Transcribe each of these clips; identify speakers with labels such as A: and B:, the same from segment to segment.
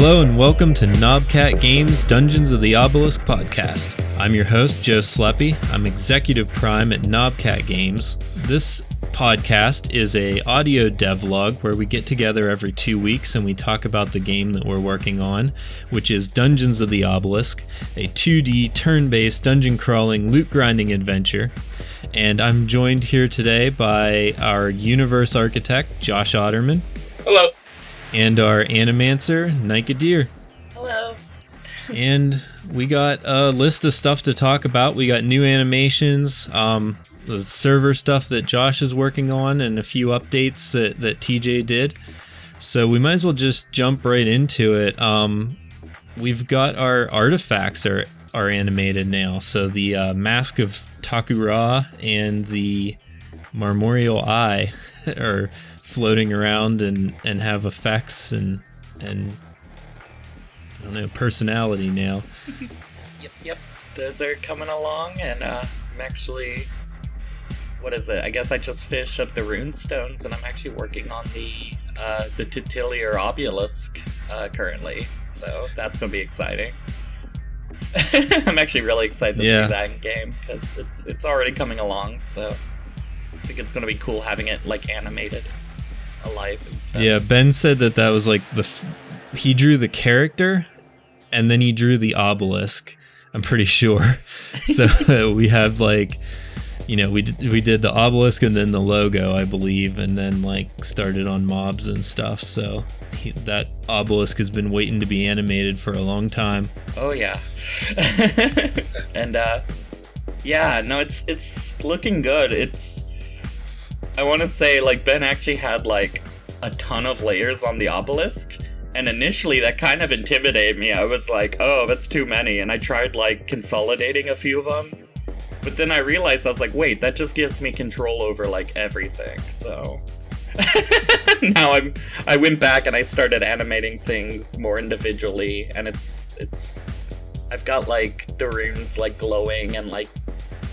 A: Hello and welcome to Knobcat Games Dungeons of the Obelisk podcast. I'm your host, Joe Sleppy. I'm Executive Prime at Knobcat Games. This podcast is a audio devlog where we get together every 2 weeks and we talk about the game that we're working on, which is Dungeons of the Obelisk, a 2D turn-based dungeon crawling loot grinding adventure. And I'm joined here today by our universe architect, Josh Otterman.
B: Hello.
A: And our animancer, Nikadir.
C: Hello.
A: And we got a list of stuff to talk about. We got new animations, the server stuff that Josh is working on, and a few updates that TJ did. So we might as well just jump right into it. We've got our artifacts are animated now. So the Mask of Takura and the Marmoreal Eye are floating around and have effects and I don't know, personality now.
C: Yep. Those are coming along, and I'm actually, what is it? I guess I just finished up the rune stones, and I'm actually working on the titular obelisk currently. So that's gonna be exciting. I'm actually really excited to see that in game because it's already coming along. So I think it's gonna be cool having it like animated, alive and stuff.
A: Yeah, Ben said that was like he drew the character and then he drew the obelisk, I'm pretty sure. So we have like, you know, we did the obelisk and then the logo, I believe, and then like started on mobs and stuff. So that obelisk has been waiting to be animated for a long time.
C: Oh yeah. And yeah, no, it's looking good. I want to say, like, Ben actually had, like, a ton of layers on the obelisk, and initially that kind of intimidated me. I was like, oh, that's too many, and I tried, like, consolidating a few of them, but then I realized, I was like, wait, that just gives me control over, like, everything, so... Now I went back and I started animating things more individually, and I've got, like, the runes, like, glowing and, like,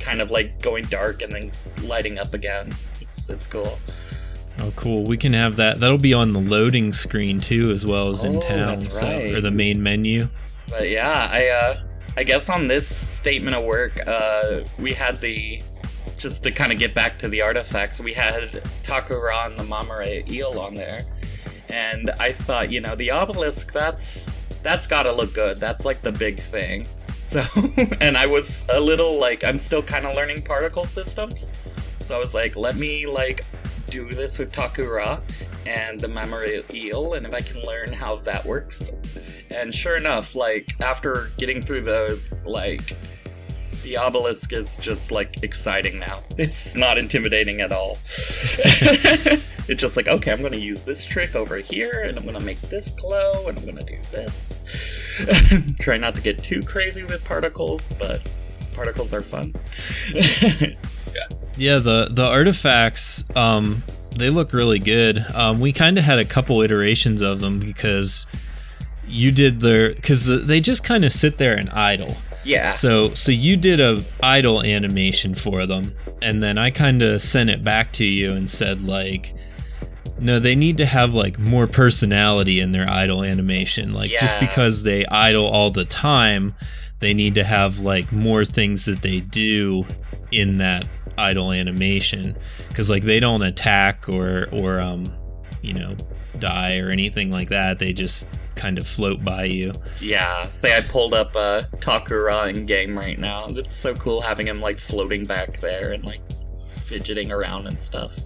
C: kind of, like, going dark and then lighting up again. It's cool.
A: Oh, cool. We can have that. That'll be on the loading screen too, as well as in town,
C: that's right.
A: Or the main menu.
C: But yeah, I guess on this statement of work, we had just to kind of get back to the artifacts, we had Takura and the Mamare eel on there, and I thought, you know, the obelisk, that's gotta look good. That's like the big thing. So, and I was a little like, I'm still kind of learning particle systems. So I was like, let me, like, do this with Takura and the Mamare eel, and if I can learn how that works. And sure enough, like, after getting through those, like, the obelisk is just, like, exciting now. It's not intimidating at all. It's just like, okay, I'm going to use this trick over here, and I'm going to make this glow, and I'm going to do this. Try not to get too crazy with particles, but particles are fun.
A: Yeah, the artifacts, they look really good. We kind of had a couple iterations of them because they just kind of sit there and idle.
C: Yeah.
A: So you did a idle animation for them, and then I kind of sent it back to you and said, like, no, they need to have, like, more personality in their idle animation. Like, just because they idle all the time, they need to have, like, more things that they do in that idle animation, because, like, they don't attack or you know, die or anything like that. They just kind of float by you.
C: Yeah, I pulled up Takura in game right now. It's so cool having him, like, floating back there and, like, fidgeting around and stuff.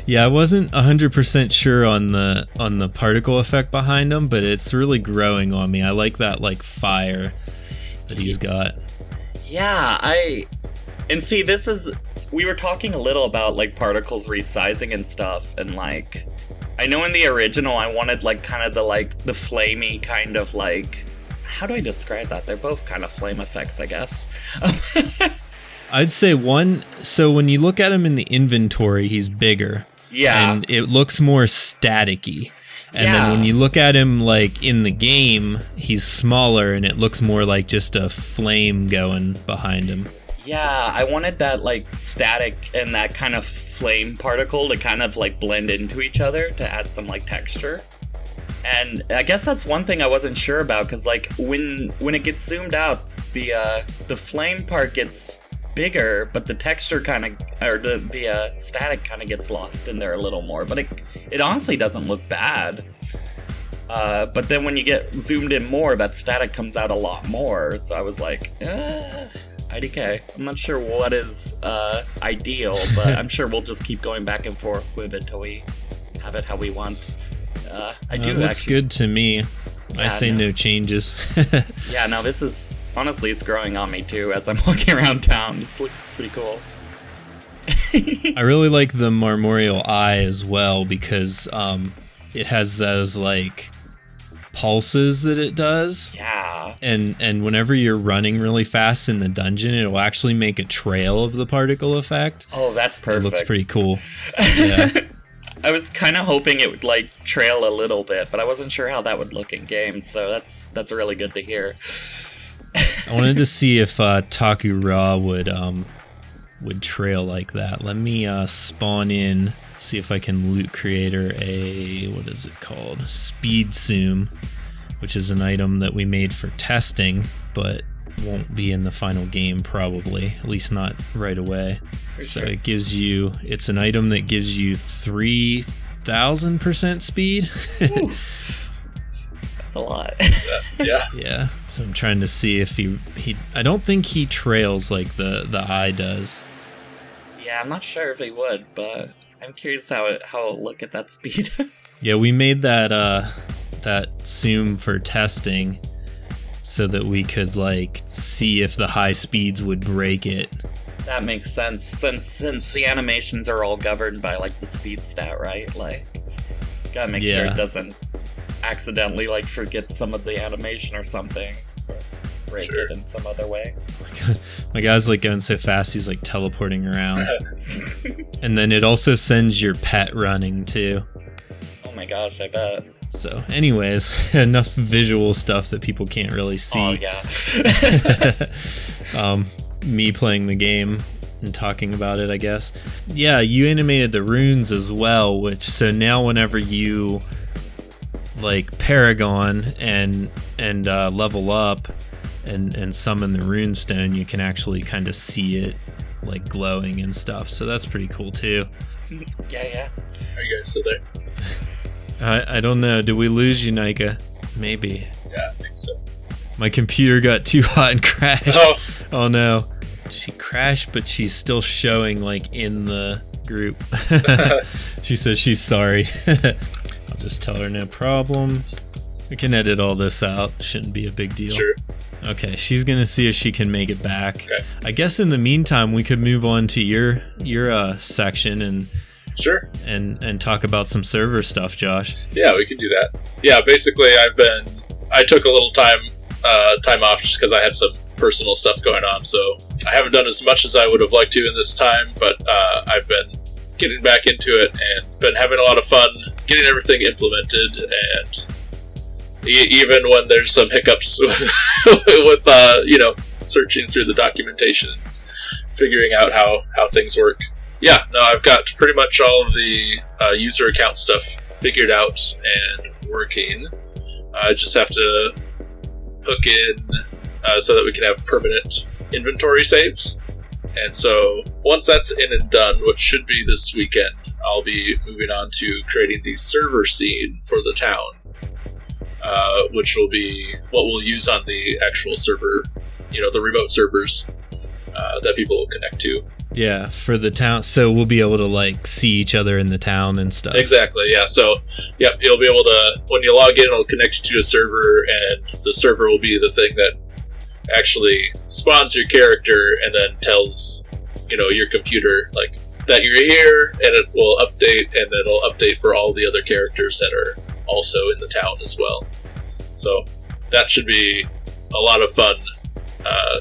A: Yeah, I wasn't 100% sure on the particle effect behind him, but it's really growing on me. I like that, like, fire that he's got.
C: Yeah, and see, we were talking a little about, like, particles resizing and stuff, and, like, I know in the original I wanted, like, kind of the flamey kind of, like, how do I describe that? They're both kind of flame effects, I guess.
A: I'd say so when you look at him in the inventory, he's bigger.
C: Yeah.
A: And it looks more staticky. And then when you look at him, like, in the game, he's smaller and it looks more like just a flame going behind him.
C: Yeah, I wanted that, like, static and that kind of flame particle to kind of, like, blend into each other to add some, like, texture. And I guess that's one thing I wasn't sure about, because like when it gets zoomed out, the flame part gets bigger, but the texture kind of, or the static kind of gets lost in there a little more. But it honestly doesn't look bad. But then when you get zoomed in more, that static comes out a lot more. So I was like, IDK. I'm not sure what is ideal, but I'm sure we'll just keep going back and forth with it till we have it how we want. It looks
A: good to me. I say no changes.
C: Yeah, no, this is, honestly, it's growing on me too as I'm walking around town. This looks pretty cool.
A: I really like the Marmoreal Eye as well, because it has those like pulses that it does.
C: Yeah.
A: And whenever you're running really fast in the dungeon, it'll actually make a trail of the particle effect.
C: Oh, that's perfect.
A: It looks pretty cool. Yeah.
C: I was kind of hoping it would like trail a little bit, but I wasn't sure how that would look in game, so that's really good to hear.
A: I wanted to see if Takura would trail like that. Let me spawn in, see if I can loot creator a, what is it called? Speed Zoom, which is an item that we made for testing, but won't be in the final game probably, at least not right away. So it gives you, it's an item that gives you 3,000% speed.
C: That's a lot.
B: Yeah.
A: Yeah. So I'm trying to see if he I don't think he trails like the eye does.
C: Yeah, I'm not sure if he would, but I'm curious how it'll look at that speed.
A: Yeah, we made that zoom for testing so that we could like see if the high speeds would break it.
C: That makes sense, since the animations are all governed by like the speed stat, right? Like, gotta make sure it doesn't accidentally like forget some of the animation or something, or break it in some other way.
A: My guy's like going so fast he's like teleporting around. And then it also sends your pet running too.
C: Oh my gosh, I bet.
A: So anyways, enough visual stuff that people can't really see.
C: Oh yeah.
A: Me playing the game and talking about it, I guess. Yeah, you animated the runes as well, which so now whenever you like Paragon and level up and summon the runestone, you can actually kind of see it like glowing and stuff. So that's pretty cool too.
C: Yeah.
B: Are you guys still there?
A: I don't know. Did we lose you, Nika? Maybe.
B: Yeah, I think so.
A: My computer got too hot and crashed. Oh no. She crashed, but she's still showing like in the group. She says she's sorry. I'll just tell her no problem. We can edit all this out. Shouldn't be a big deal.
B: Sure.
A: Okay, she's gonna see if she can make it back.
B: Okay.
A: I guess in the meantime we could move on to your section and
B: sure
A: and talk about some server stuff, Josh.
B: Yeah, we can do that. Yeah, basically I took a little time off just because I had some personal stuff going on, so I haven't done as much as I would have liked to in this time, but I've been getting back into it and been having a lot of fun getting everything implemented, and even when there's some hiccups with searching through the documentation, figuring out how things work. Yeah, no, I've got pretty much all of the user account stuff figured out and working. I just have to hook in so that we can have permanent inventory saves. And so once that's in and done, which should be this weekend, I'll be moving on to creating the server scene for the town, which will be what we'll use on the actual server, the remote servers that people will connect to.
A: Yeah, for the town, so we'll be able to like see each other in the town and stuff.
B: Exactly, yeah. So, yep, you'll be able to, when you log in, it'll connect you to a server, and the server will be the thing that actually spawns your character and then tells, your computer, like, that you're here, and it will update, and then it'll update for all the other characters that are also in the town as well. So, that should be a lot of fun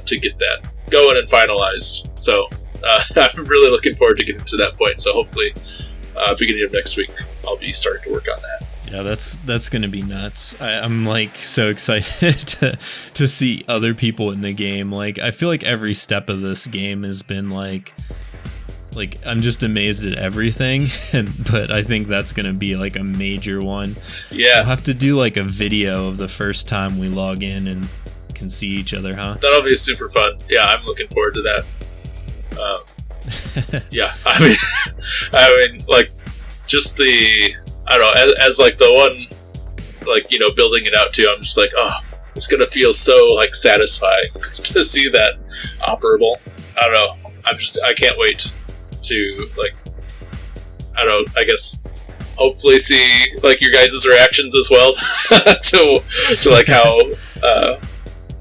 B: to get that going and finalized. So, I'm really looking forward to getting to that point. So hopefully, beginning of next week, I'll be starting to work on that.
A: Yeah, that's gonna be nuts. I'm like so excited to see other people in the game. Like I feel like every step of this game has been like like I'm just amazed at everything, but I think that's gonna be like a major one.
B: Yeah,
A: we'll have to do like a video of the first time we log in and can see each other, huh?
B: That'll be super fun. Yeah, I'm looking forward to that. Yeah, I mean, like, just the, I don't know, as like the one, like, you know, building it out too, I'm just like, oh, it's gonna feel so like satisfying to see that operable. I don't know. I can't wait to, like, I don't know, I guess hopefully see like your guys' reactions as well to like how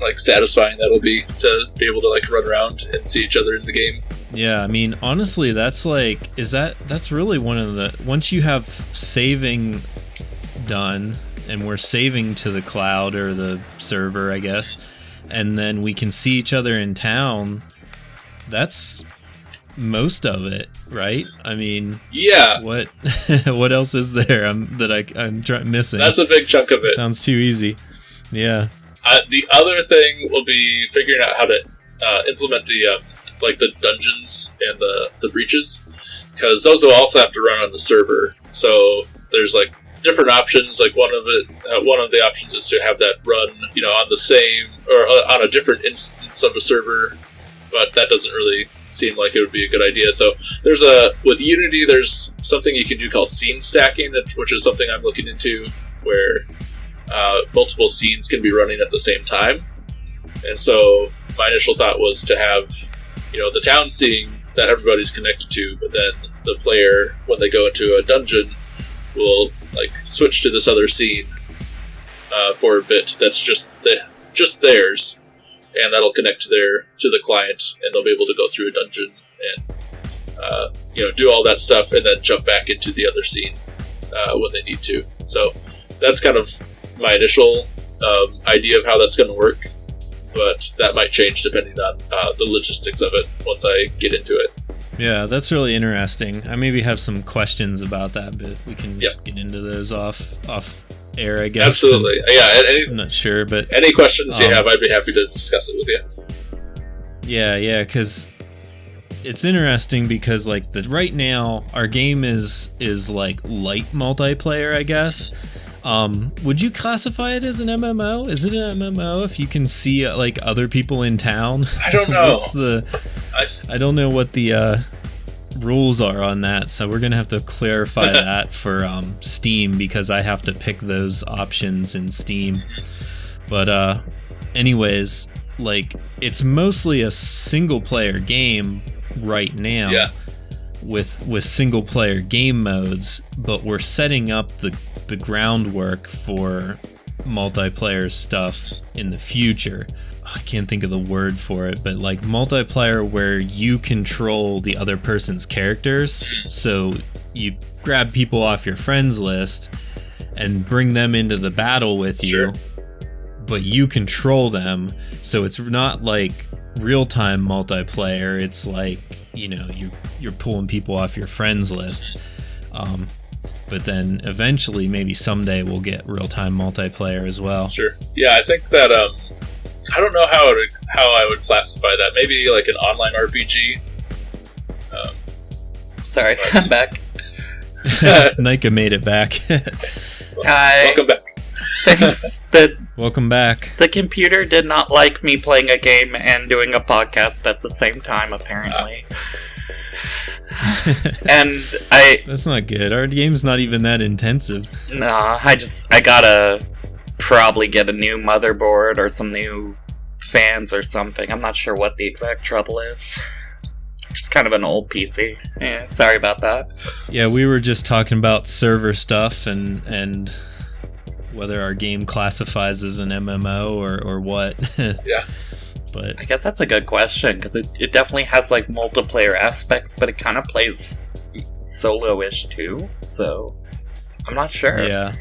B: like satisfying that'll be to be able to like run around and see each other in the game.
A: Yeah, I mean, honestly, that's like, that's really one of the, once you have saving done, and we're saving to the cloud or the server, I guess, and then we can see each other in town, that's most of it, right? I mean,
B: yeah.
A: What what else is there I'm missing?
B: That's a big chunk of it.
A: Sounds too easy. Yeah.
B: The other thing will be figuring out how to implement the like the dungeons and the breaches, because those will also have to run on the server. So there's like different options. Like one of the options is to have that run, you know, on the same or on a different instance of a server, but that doesn't really seem like it would be a good idea. So with Unity, there's something you can do called scene stacking, which is something I'm looking into, where multiple scenes can be running at the same time. And so my initial thought was to have, you know, the town scene that everybody's connected to, but then the player, when they go into a dungeon, will like switch to this other scene for a bit that's just theirs, and that'll connect to the client, and they'll be able to go through a dungeon and you know, do all that stuff, and then jump back into the other scene when they need to. So that's kind of my initial idea of how that's going to work, but that might change depending on the logistics of it once I get into it.
A: Yeah, that's really interesting. I maybe have some questions about that, but we can get into those off air, I guess.
B: Absolutely. Yeah,
A: I'm not sure, but
B: any questions you have, I'd be happy to discuss it with you.
A: Yeah, because it's interesting because like right now our game is like light multiplayer, I guess. Would you classify it as an MMO? Is it an MMO if you can see like other people in town?
B: I don't know.
A: I don't know what the rules are on that, so we're gonna have to clarify that for Steam, because I have to pick those options in Steam. But anyways, like it's mostly a single player game right now.
B: Yeah.
A: With single player game modes, but we're setting up the groundwork for multiplayer stuff in the future. I can't think of the word for it, but like multiplayer where you control the other person's characters. So you grab people off your friends list and bring them into the battle with you,
B: sure,
A: but you control them. So it's not like real-time multiplayer. It's like, you know, you're pulling people off your friends list. But then eventually, maybe someday, we'll get real-time multiplayer as well.
B: Sure. Yeah, I think that I don't know how I would classify that. Maybe like an online RPG.
C: Sorry,
B: but...
C: I'm back.
A: Nika made it back.
C: Hi.
B: Welcome back.
C: Thanks.
A: Welcome back.
C: The computer did not like me playing a game and doing a podcast at the same time, apparently. And
A: That's not good. Our game's not even that intensive.
C: Nah, I gotta probably get a new motherboard or some new fans or something. I'm not sure what the exact trouble is. Just kind of an old PC. Yeah, sorry about that.
A: Yeah, we were just talking about server stuff and whether our game classifies as an MMO or what.
B: Yeah.
A: But
C: I guess that's a good question, because it definitely has like multiplayer aspects, but it kind of plays solo-ish too, so I'm not sure.
A: Yeah.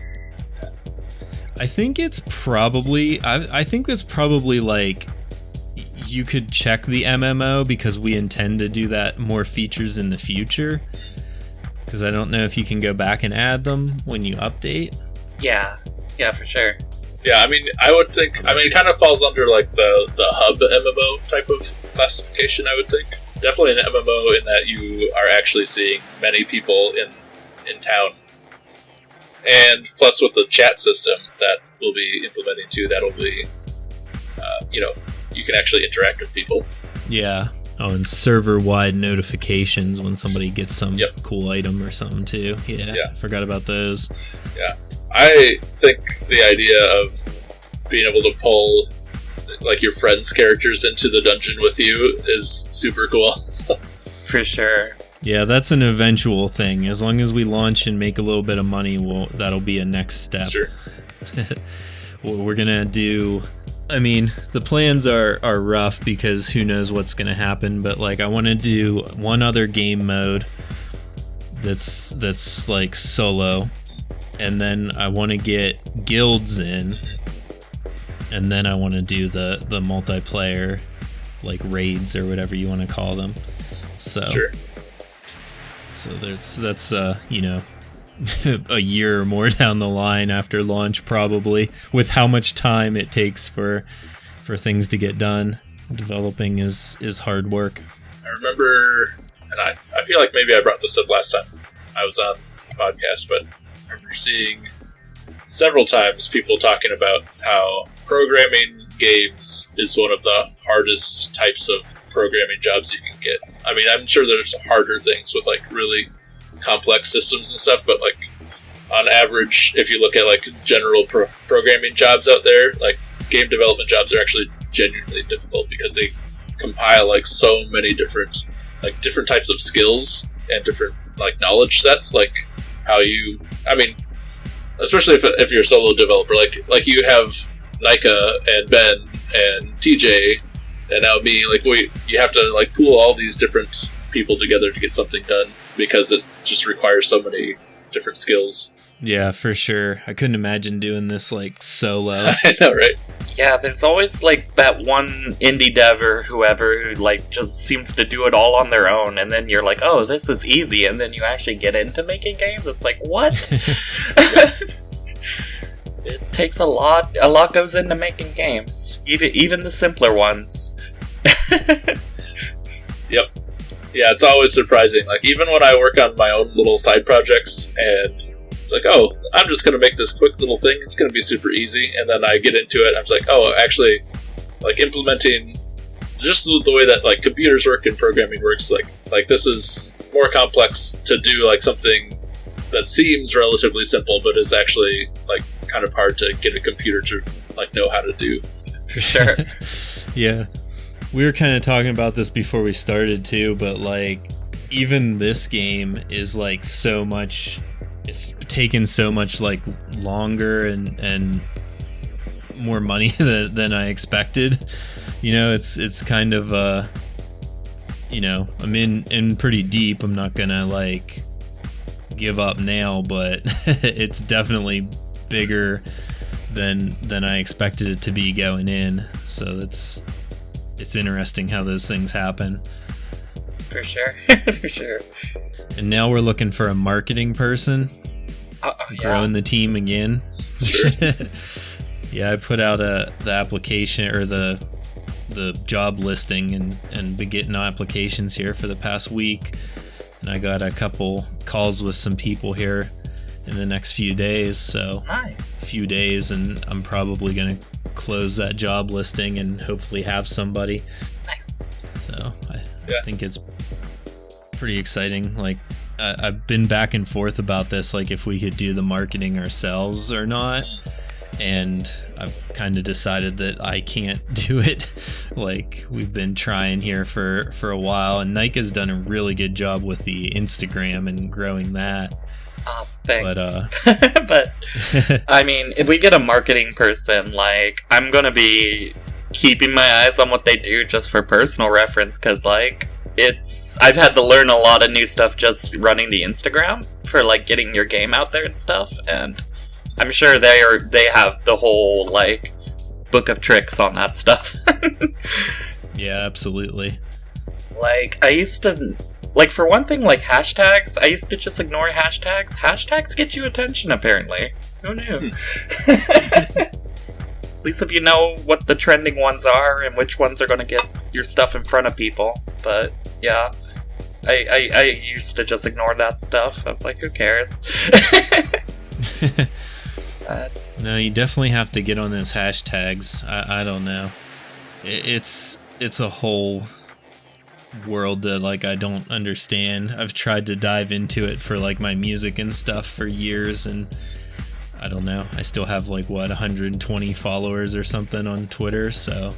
A: I think it's probably like you could check the MMO, because we intend to do that more features in the future, because I don't know if you can go back and add them when you update.
C: Yeah, for sure.
B: Yeah, I mean, I would think. I mean, it kind of falls under like the hub MMO type of classification, I would think. definitely an MMO in that you are actually seeing many people in town. And plus with the chat system that we'll be implementing too, that'll be, you can actually interact with people.
A: Yeah. Oh, and server-wide notifications when somebody gets some cool item or something too. Yeah, I forgot about those.
B: Yeah. I think the idea of being able to pull like your friends' characters into the dungeon with you is super cool.
C: For sure.
A: Yeah, that's an eventual thing. As long as we launch and make a little bit of money, that'll be a next step.
B: Sure.
A: What we're gonna do, I mean, the plans are rough because who knows what's gonna happen, but like I want to do one other game mode that's like solo, and then I want to get guilds in, and then I want to do the multiplayer, like raids or whatever you want to call them. So
B: sure.
A: So that's a year or more down the line after launch, probably, with how much time it takes for things to get done. Developing is hard work.
B: I remember, and I feel like maybe I brought this up last time I was on the podcast, but I remember seeing several times people talking about how programming games is one of the hardest types of programming jobs you can get. I mean, I'm sure there's harder things with like really complex systems and stuff, but like on average, if you look at like general programming jobs out there, like game development jobs are actually genuinely difficult because they compile like so many different types of skills and different like knowledge sets, like how you, I mean, especially if you're a solo developer, like you have Nika and Ben and TJ and now me, like you have to like pool all these different people together to get something done because it just requires so many different skills.
A: Yeah, for sure. I couldn't imagine doing this like solo.
B: I know, right?
C: Yeah, there's always like that one indie dev or whoever who like just seems to do it all on their own, and then you're like, oh, this is easy, and then you actually get into making games. It's like, what? It takes a lot goes into making games, even the simpler ones.
B: Yep. Yeah, it's always surprising. Like, even when I work on my own little side projects, and it's like, oh, I'm just going to make this quick little thing, it's going to be super easy, and then I get into it, and I'm just like, oh, actually, like, implementing just the way that, like, computers work and programming works, like this is more complex to do, like, something that seems relatively simple, but is actually, like, kind of hard to get a computer to, like, know how to do.
C: For sure.
A: Yeah. We were kind of talking about this before we started too, but like even this game is like so much, it's taken so much like longer and more money than I expected. You know, it's kind of I'm in pretty deep. I'm not gonna like give up now, but it's definitely bigger than I expected it to be going in. So it's interesting how those things happen.
C: For sure. For sure.
A: And now we're looking for a marketing person. Growing the team again.
B: Sure.
A: Yeah, I put out the application or the job listing and been getting applications here for the past week. And I got a couple calls with some people here in the next few days. So
C: nice.
A: A few days, and I'm probably going to close that job listing and hopefully have somebody.
C: Nice.
A: So I think it's pretty exciting. Like I've been back and forth about this, like if we could do the marketing ourselves or not, and I've kind of decided that I can't do it. Like we've been trying here for a while, and Nika's done a really good job with the Instagram and growing that.
C: Oh, thanks.
A: But
C: I mean, if we get a marketing person, like, I'm gonna be keeping my eyes on what they do just for personal reference, because, like, I've had to learn a lot of new stuff just running the Instagram for, like, getting your game out there and stuff, and I'm sure they have the whole, like, book of tricks on that stuff.
A: Yeah, absolutely.
C: Like, I used to... Like, for one thing, like, hashtags, I used to just ignore hashtags. Hashtags get you attention, apparently. Who knew? At least if you know what the trending ones are and which ones are going to get your stuff in front of people. But Yeah. I used to just ignore that stuff. I was like, who cares?
A: No, you definitely have to get on those hashtags. I don't know. It's a whole world that like I don't understand. I've tried to dive into it for like my music and stuff for years, and I don't know. I still have like 120 followers or something on Twitter, so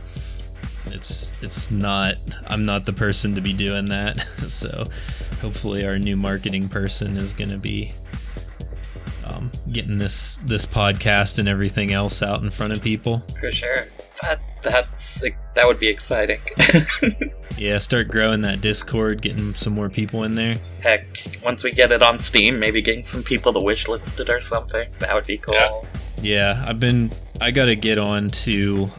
A: it's not. I'm not the person to be doing that. So hopefully our new marketing person is going to be getting this podcast and everything else out in front of people.
C: For sure. That would be exciting.
A: Yeah, start growing that Discord, getting some more people in there.
C: Heck, once we get it on Steam, maybe getting some people to wishlist it or something. That would be cool.
A: Yeah, I gotta get on to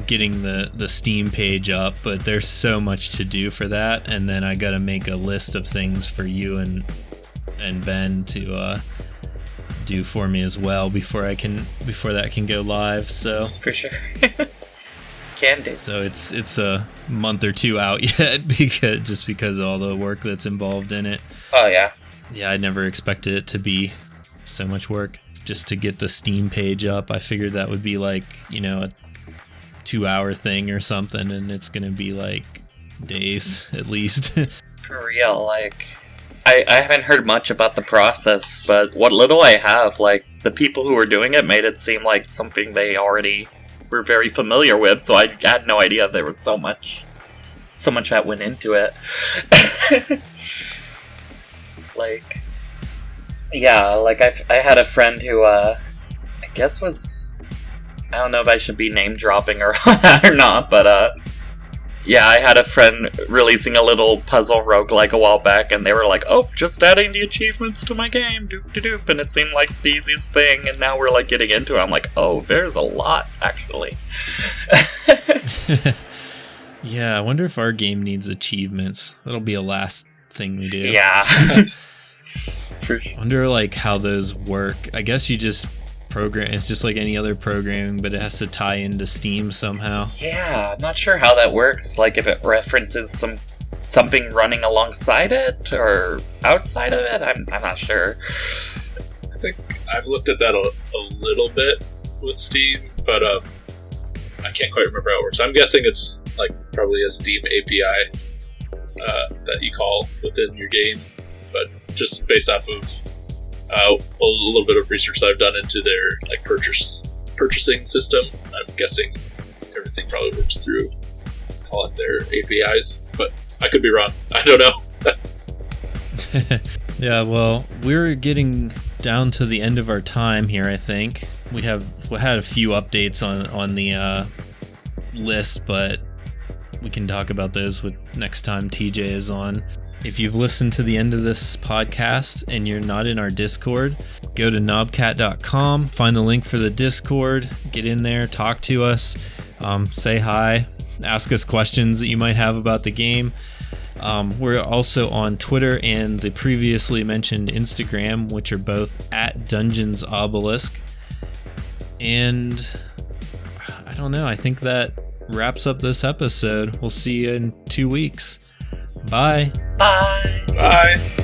A: getting the Steam page up, but there's so much to do for that, and then I gotta make a list of things for you and Ben to do for me as well before that can go live. So
C: for sure. Can do.
A: So it's a month or two out yet because of all the work that's involved in it.
C: Oh yeah.
A: Yeah, I never expected it to be so much work just to get the Steam page up. I figured that would be like, a 2-hour thing or something, and it's gonna be like days at least.
C: For real, like I haven't heard much about the process, but what little I have, like the people who were doing it made it seem like something they already were very familiar with, so I had no idea there was so much that went into it. Like, yeah, like I had a friend who I guess was, I don't know if I should be name dropping or not, but yeah, I had a friend releasing a little puzzle roguelike a while back, and they were like, oh, just adding the achievements to my game, doop-de-doop, and it seemed like the easiest thing, and now we're like getting into it. I'm like, oh, there's a lot, actually.
A: Yeah, I wonder if our game needs achievements. That'll be a last thing we do.
C: Yeah.
A: I wonder like how those work. I guess you just program. It's just like any other programming, but it has to tie into Steam somehow.
C: Yeah, I'm not sure how that works. Like if it references something running alongside it or outside of it. I'm not sure.
B: I think I've looked at that a little bit with Steam, but I can't quite remember how it works. I'm guessing it's like probably a Steam API that you call within your game, but just based off of a little bit of research that I've done into their like purchasing system, I'm guessing everything probably works through calling their APIs, but I could be wrong. I don't know.
A: Yeah, well, we're getting down to the end of our time here, I think. We had a few updates on the list, but we can talk about those next time TJ is on. If you've listened to the end of this podcast and you're not in our Discord, go to knobcat.com, find the link for the Discord, get in there, talk to us, say hi, ask us questions that you might have about the game. We're also on Twitter and the previously mentioned Instagram, which are both at Dungeons Obelisk. And I don't know, I think that wraps up this episode. We'll see you in 2 weeks. Bye.
C: Bye.
B: Bye.